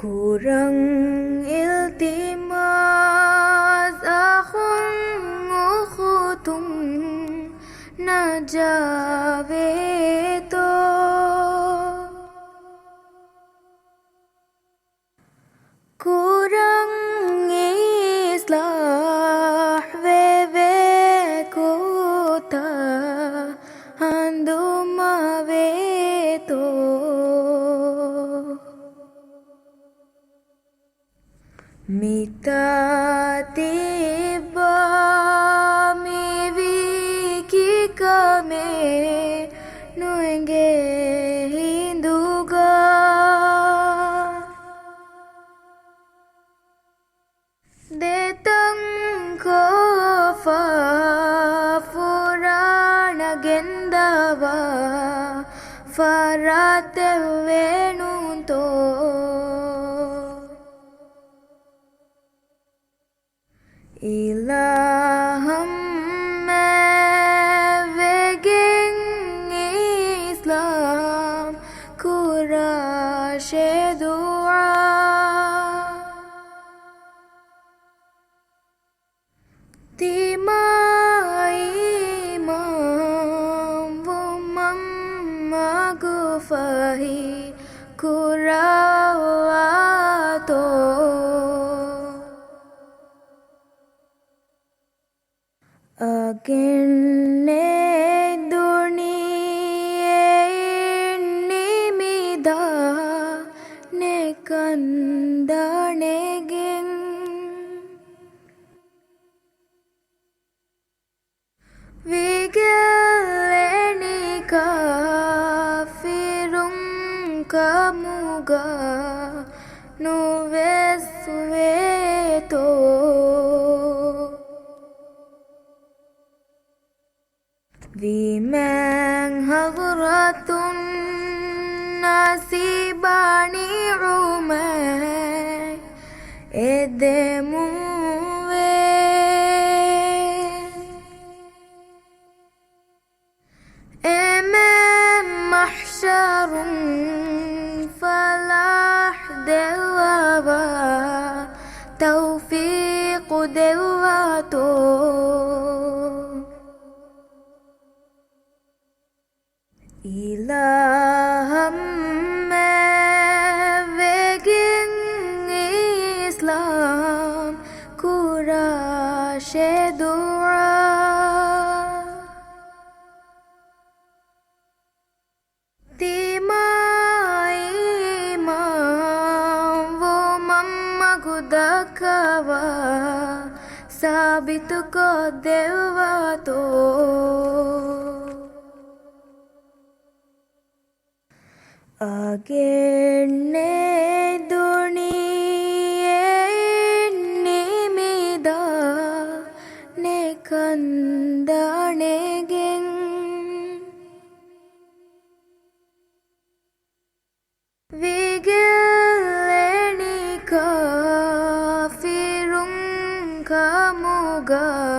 Kurang iltimas akong ukhutung na jawe to kurang islah veve kota handuma veto Mita tiba mi viki kame nuenge hinduga detang ko fa purana gendava farate venunto Ilaham veging Islam kurashe dua Tima imam vumam magufahi kurawato Agenne duniye nimida ne kandanegen Vigeleni kafirun kamuga nuvesueto Vimang hagratun nasibani rumay edemuwe emem mahsyarun falah dewaba taufiq dewato Ilaham veging Islam kurashe dua Tima imam vumam magudakawa sabit ko dewato Agenne duniye nimida ne kandanegen Vigeleni kafirun kamuga